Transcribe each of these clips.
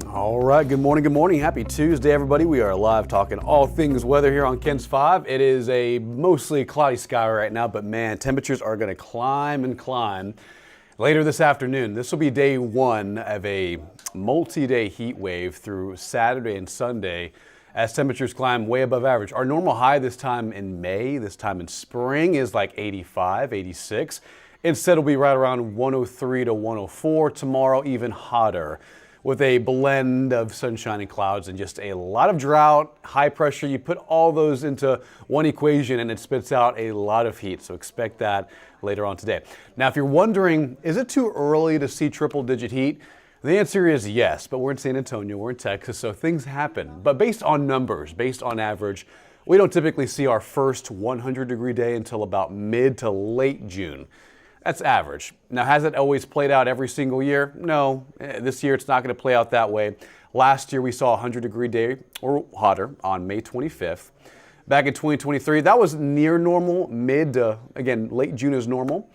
All right, good morning, good morning. Happy Tuesday, everybody. We are live talking all things weather here on Ken's 5. It is a mostly cloudy sky right now, but man, temperatures are going to climb and climb later this afternoon. This will be day one of a multi-day heat wave through Saturday and Sunday as temperatures climb way above average. Our normal high this time in May, this time in spring, is like 85, 86. Instead, it'll be right around 103 to 104. Tomorrow, even hotter, with a blend of sunshine and clouds and just a lot of drought, high pressure. You put all those into one equation and it spits out a lot of heat. So expect that later on today. Now, if you're wondering, is it too early to see triple digit heat? The answer is yes, but we're in San Antonio, we're in Texas, so things happen. But based on numbers, based on average, we don't typically see our first 100-degree day until about mid to late June. That's average. Now, has it always played out every single year? No. This year, it's not going to play out that way. Last year, we saw a 100-degree day or hotter on May 25th. Back in 2023, that was near normal. Mid to, again, late June is normal.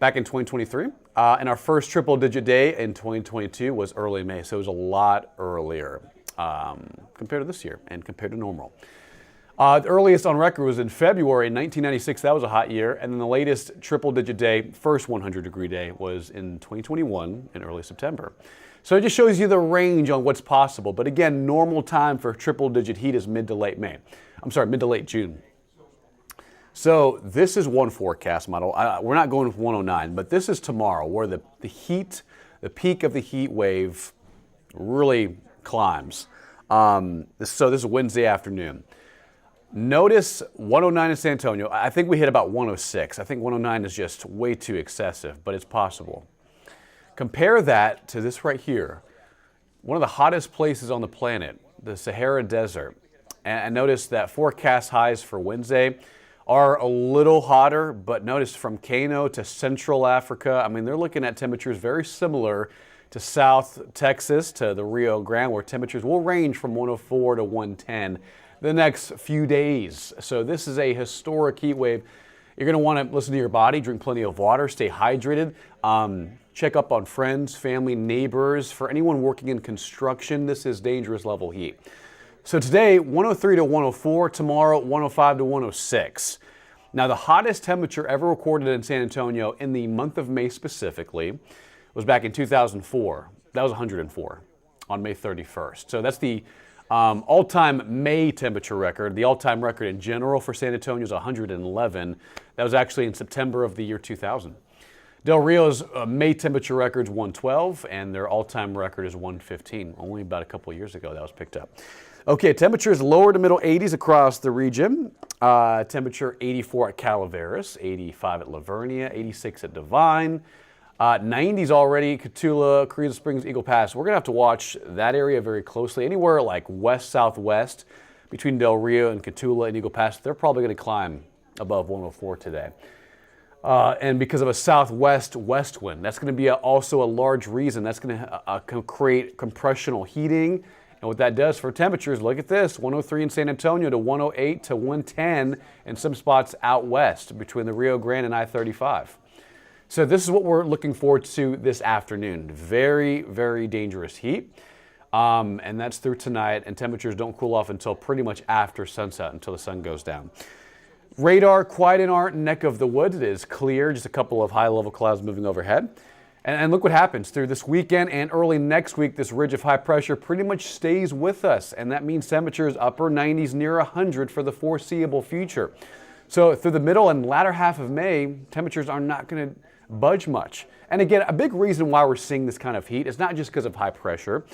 Back in 2023. And our first triple-digit day in 2022 was early May, so it was a lot earlier compared to this year and compared to normal. The earliest on record was in February 1996. That was a hot year. And then the latest triple-digit day, first 100-degree day, was in 2021 in early September. So it just shows you the range on what's possible. But again, normal time for triple-digit heat is mid to late June. So this is one forecast model. We're not going with 109, but this is tomorrow where the peak of the heat wave really climbs. So this is Wednesday afternoon. Notice 109 in San Antonio. I think we hit about 106. I think 109 is just way too excessive, but it's possible. Compare that to this right here, one of the hottest places on the planet, the Sahara Desert. And notice that forecast highs for Wednesday are a little hotter, but notice from Kano to Central Africa, I mean, they're looking at temperatures very similar to South Texas, to the Rio Grande, where temperatures will range from 104 to 110 the next few days. So this is a historic heat wave. You're going to want to listen to your body, drink plenty of water, stay hydrated, check up on friends, family, neighbors. For anyone working in construction, this is dangerous level heat. So today, 103 to 104, tomorrow, 105 to 106. Now, the hottest temperature ever recorded in San Antonio in the month of May specifically was back in 2004. That was 104 on May 31st. So that's the all-time May temperature record. The all-time record in general for San Antonio is 111. That was actually in September of the year 2000. Del Rio's May temperature record is 112, and their all-time record is 115. Only about a couple of years ago that was picked up. Okay, temperatures lower to middle 80s across the region. Temperature 84 at Calaveras, 85 at Lavernia, 86 at Devine. 90s already, Cotulla, Carrizo Springs, Eagle Pass. We're going to have to watch that area very closely. Anywhere like west-southwest between Del Rio and Cotulla and Eagle Pass, they're probably going to climb above 104 today. And because of a southwest west wind, that's going to be also a large reason. That's going to create compressional heating. And what that does for temperatures, look at this, 103 in San Antonio to 108 to 110 in some spots out west between the Rio Grande and I-35. So this is what we're looking forward to this afternoon. Very, very dangerous heat. And that's through tonight. And temperatures don't cool off until pretty much after sunset, until the sun goes down. Radar quite in our neck of the woods. It is clear, just a couple of high-level clouds moving overhead. And look what happens through this weekend and early next week. This ridge of high pressure pretty much stays with us. And that means temperatures upper 90s near 100 for the foreseeable future. So through the middle and latter half of May, temperatures are not going to budge much. And again, a big reason why we're seeing this kind of heat is not just because of high pressure,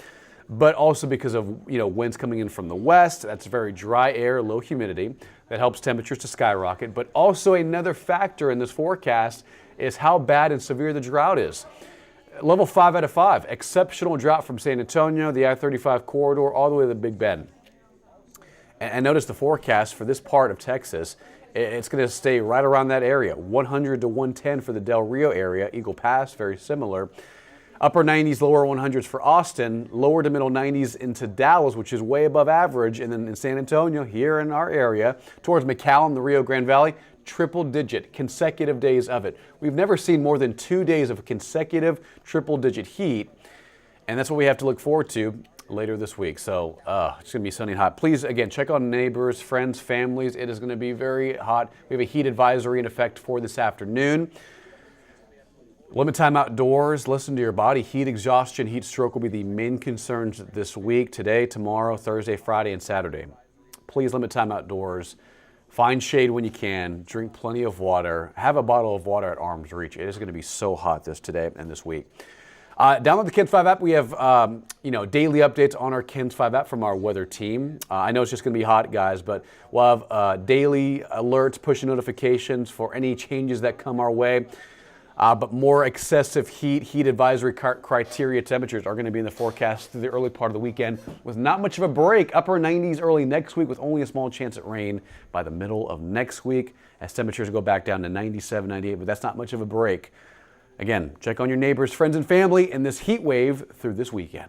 but also because of winds coming in from the west. That's very dry air, low humidity. That helps temperatures to skyrocket. But also another factor in this forecast is how bad and severe the drought is. Level 5 out of 5, exceptional drought from San Antonio, the I-35 corridor, all the way to the Big Bend. And notice the forecast for this part of Texas. It's going to stay right around that area, 100 to 110 for the Del Rio area. Eagle Pass, very similar. Upper 90s, lower 100s for Austin, lower to middle 90s into Dallas, which is way above average. And then in San Antonio, here in our area, towards McAllen, the Rio Grande Valley, triple-digit consecutive days of it. We've never seen more than 2 days of consecutive triple-digit heat. And that's what we have to look forward to. later this week. So it's going to be sunny and hot. Please, again, check on neighbors, friends, families. It is going to be very hot. We have a heat advisory in effect for this afternoon. Limit time outdoors. Listen to your body. Heat exhaustion, heat stroke will be the main concerns this week, today, tomorrow, Thursday, Friday, and Saturday. Please limit time outdoors. Find shade when you can. Drink plenty of water. Have a bottle of water at arm's reach. It is going to be so hot today and this week. Download the KENS 5 app. We have daily updates on our KENS 5 app from our weather team. I know it's just going to be hot, guys, but we'll have daily alerts, push notifications for any changes that come our way. But more excessive heat advisory criteria temperatures are going to be in the forecast through the early part of the weekend with not much of a break. Upper 90s early next week with only a small chance at rain by the middle of next week as temperatures go back down to 97, 98, but that's not much of a break. Again, check on your neighbors, friends, and family in this heat wave through this weekend.